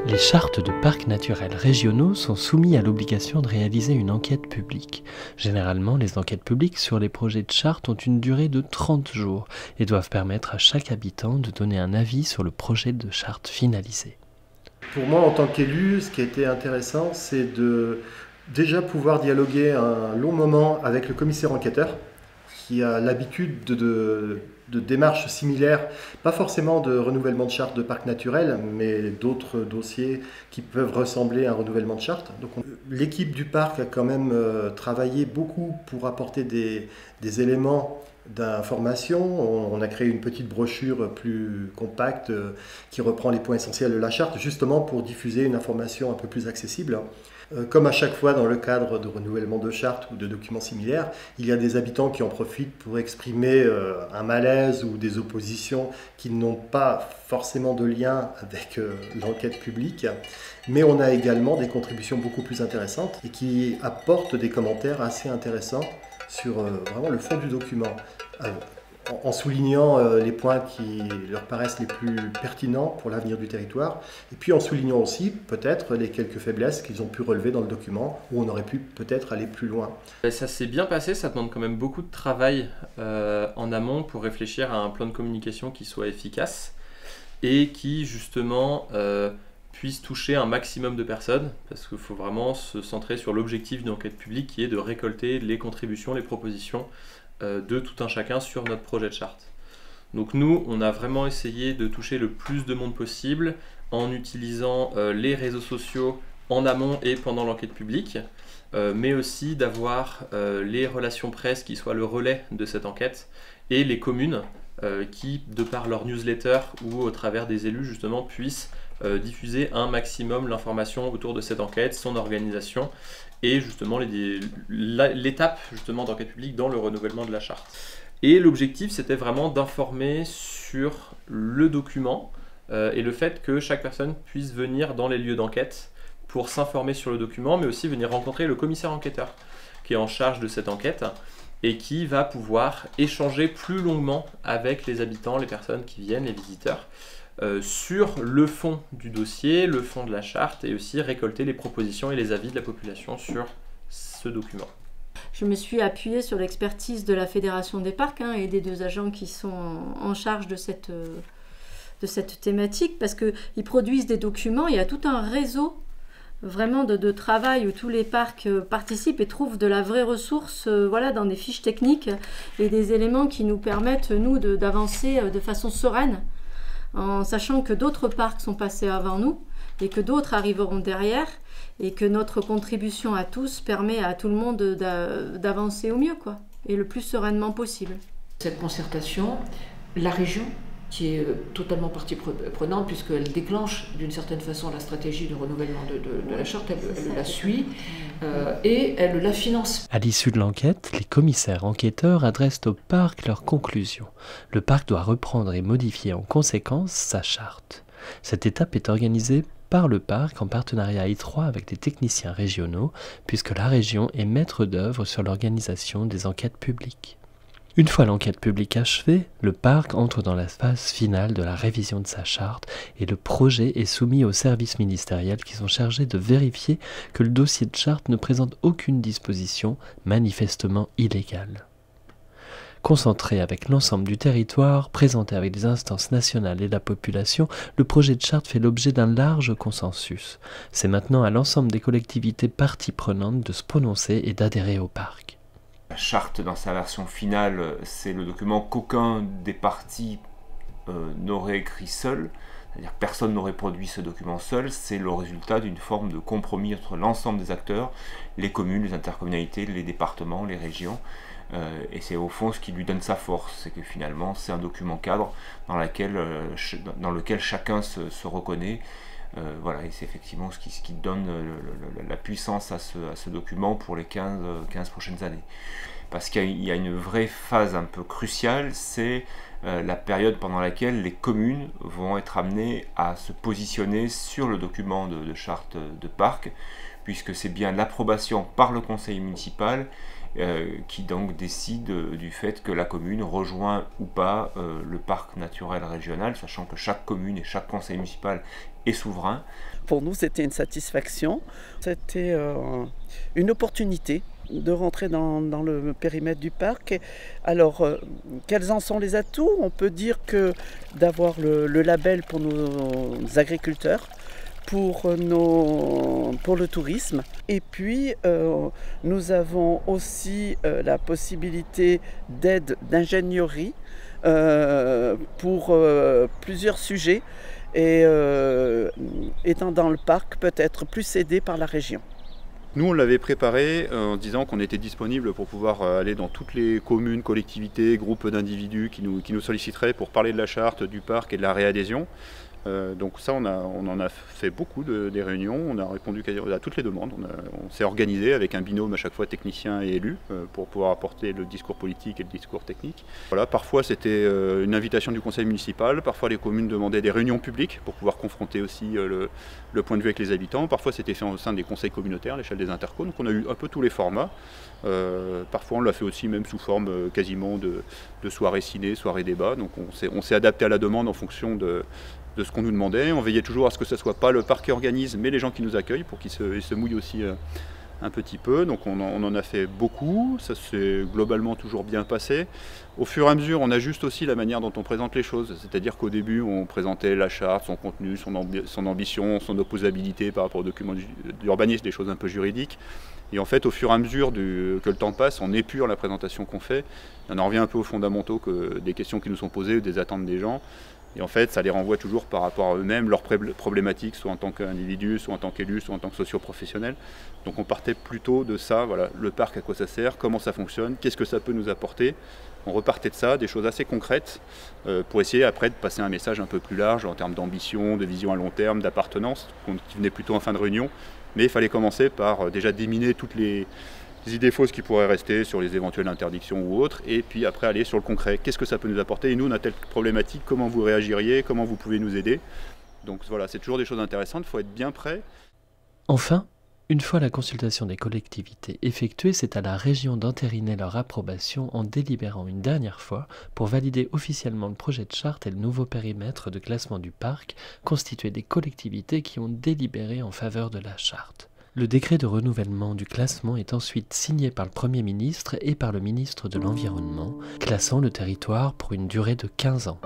Les chartes de parcs naturels régionaux sont soumis à l'obligation de réaliser une enquête publique. Généralement, les enquêtes publiques sur les projets de charte ont une durée de 30 jours et doivent permettre à chaque habitant de donner un avis sur le projet de charte finalisé. Pour moi, en tant qu'élu, ce qui a été intéressant, c'est de déjà pouvoir dialoguer un long moment avec le commissaire enquêteur, qui a l'habitude de démarches similaires, pas forcément de renouvellement de charte de parc naturel, mais d'autres dossiers qui peuvent ressembler à un renouvellement de charte. Donc, l'équipe du parc a quand même travaillé beaucoup pour apporter des éléments d'information. On a créé une petite brochure plus compacte qui reprend les points essentiels de la charte, justement pour diffuser une information un peu plus accessible. Comme à chaque fois dans le cadre de renouvellement de charte ou de documents similaires, il y a des habitants qui en profitent pour exprimer un malaise ou des oppositions qui n'ont pas forcément de lien avec l'enquête publique. Mais on a également des contributions beaucoup plus intéressantes et qui apportent des commentaires assez intéressants sur vraiment le fond du document, en soulignant les points qui leur paraissent les plus pertinents pour l'avenir du territoire, et puis en soulignant aussi peut-être les quelques faiblesses qu'ils ont pu relever dans le document, où on aurait pu peut-être aller plus loin. Ça s'est bien passé, ça demande quand même beaucoup de travail en amont pour réfléchir à un plan de communication qui soit efficace et qui justement puisse toucher un maximum de personnes, parce qu'il faut vraiment se centrer sur l'objectif d'une enquête publique qui est de récolter les contributions, les propositions de tout un chacun sur notre projet de charte. Donc nous, on a vraiment essayé de toucher le plus de monde possible en utilisant les réseaux sociaux en amont et pendant l'enquête publique, mais aussi d'avoir les relations presse qui soient le relais de cette enquête et les communes qui, de par leur newsletter ou au travers des élus justement, puissent diffuser un maximum l'information autour de cette enquête, son organisation et justement l'étape justement d'enquête publique dans le renouvellement de la charte. Et l'objectif, c'était vraiment d'informer sur le document et le fait que chaque personne puisse venir dans les lieux d'enquête pour s'informer sur le document, mais aussi venir rencontrer le commissaire enquêteur qui est en charge de cette enquête et qui va pouvoir échanger plus longuement avec les habitants, les personnes qui viennent, les visiteurs, sur le fond du dossier, le fond de la charte, et aussi récolter les propositions et les avis de la population sur ce document. Je me suis appuyée sur l'expertise de la Fédération des parcs et des deux agents qui sont en charge de cette thématique, parce qu'ils produisent des documents. Il y a tout un réseau vraiment de travail où tous les parcs participent et trouvent de la vraie ressource dans des fiches techniques et des éléments qui nous permettent, nous, d'avancer de façon sereine, en sachant que d'autres parcs sont passés avant nous et que d'autres arriveront derrière, et que notre contribution à tous permet à tout le monde d'avancer au mieux, et le plus sereinement possible. Cette concertation, la région, qui est totalement partie prenante, puisqu'elle déclenche d'une certaine façon la stratégie de renouvellement de la charte, elle la suit et elle la finance. À l'issue de l'enquête, les commissaires enquêteurs adressent au parc leurs conclusions. Le parc doit reprendre et modifier en conséquence sa charte. Cette étape est organisée par le parc en partenariat étroit avec des techniciens régionaux, puisque la région est maître d'œuvre sur l'organisation des enquêtes publiques. Une fois l'enquête publique achevée, le parc entre dans la phase finale de la révision de sa charte et le projet est soumis aux services ministériels qui sont chargés de vérifier que le dossier de charte ne présente aucune disposition manifestement illégale. Concentré avec l'ensemble du territoire, présenté avec des instances nationales et la population, le projet de charte fait l'objet d'un large consensus. C'est maintenant à l'ensemble des collectivités parties prenantes de se prononcer et d'adhérer au parc. La charte, dans sa version finale, c'est le document qu'aucun des partis n'aurait écrit seul. C'est-à-dire que personne n'aurait produit ce document seul. C'est le résultat d'une forme de compromis entre l'ensemble des acteurs, les communes, les intercommunalités, les départements, les régions. Et c'est au fond ce qui lui donne sa force. C'est que finalement, c'est un document cadre dans lequel chacun se reconnaît. Voilà, et c'est effectivement ce qui donne la puissance à ce document pour les 15 prochaines années. Parce qu'il y a une vraie phase un peu cruciale, c'est la période pendant laquelle les communes vont être amenées à se positionner sur le document de charte de parc, puisque c'est bien l'approbation par le conseil municipal qui donc décide du fait que la commune rejoint ou pas le parc naturel régional, sachant que chaque commune et chaque conseil municipal est souverain. Pour nous, c'était une satisfaction, c'était une opportunité de rentrer dans le périmètre du parc. Alors, quels en sont les atouts? On peut dire que d'avoir le label pour nos agriculteurs, pour le tourisme. Et puis, nous avons aussi la possibilité d'aide d'ingénierie pour plusieurs sujets. Et étant dans le parc, peut être plus aidé par la région. Nous, on l'avait préparé en disant qu'on était disponible pour pouvoir aller dans toutes les communes, collectivités, groupes d'individus qui nous solliciteraient pour parler de la charte, du parc et de la réadhésion. Donc ça, on en a fait beaucoup des réunions, on a répondu à toutes les demandes, on s'est organisé avec un binôme à chaque fois technicien et élu pour pouvoir apporter le discours politique et le discours technique. Voilà, parfois c'était une invitation du conseil municipal, parfois les communes demandaient des réunions publiques pour pouvoir confronter aussi le point de vue avec les habitants, parfois c'était fait au sein des conseils communautaires à l'échelle des intercos, donc on a eu un peu tous les formats. Parfois on l'a fait aussi même sous forme quasiment de soirées ciné, soirées débat, donc on s'est adapté à la demande en fonction de ce qu'on nous demandait. On veillait toujours à ce que ce ne soit pas le parc qui organise, mais les gens qui nous accueillent pour qu'ils se mouillent aussi un petit peu. Donc on en a fait beaucoup, ça s'est globalement toujours bien passé. Au fur et à mesure, on ajuste aussi la manière dont on présente les choses. C'est-à-dire qu'au début, on présentait la charte, son contenu, son ambition, son opposabilité par rapport aux documents d'urbanisme, des choses un peu juridiques. Et en fait, au fur et à mesure que le temps passe, on épure la présentation qu'on fait. On en revient un peu aux fondamentaux, des questions qui nous sont posées, des attentes des gens. Et en fait, ça les renvoie toujours par rapport à eux-mêmes, leurs problématiques, soit en tant qu'individu, soit en tant qu'élu, soit en tant que socio-professionnel. Donc on partait plutôt de ça, voilà, le parc, à quoi ça sert, comment ça fonctionne, qu'est-ce que ça peut nous apporter. On repartait de ça, des choses assez concrètes, pour essayer après de passer un message un peu plus large en termes d'ambition, de vision à long terme, d'appartenance, qui venait plutôt en fin de réunion. Mais il fallait commencer par déjà déminer toutes les idées fausses qui pourraient rester sur les éventuelles interdictions ou autres, et puis après aller sur le concret. Qu'est-ce que ça peut nous apporter? Et nous, on a telle problématique, comment vous réagiriez, comment vous pouvez nous aider? Donc voilà, c'est toujours des choses intéressantes, il faut être bien prêt. Enfin, une fois la consultation des collectivités effectuée, c'est à la région d'entériner leur approbation en délibérant une dernière fois pour valider officiellement le projet de charte et le nouveau périmètre de classement du parc constitué des collectivités qui ont délibéré en faveur de la charte. Le décret de renouvellement du classement est ensuite signé par le Premier ministre et par le ministre de l'Environnement, classant le territoire pour une durée de 15 ans.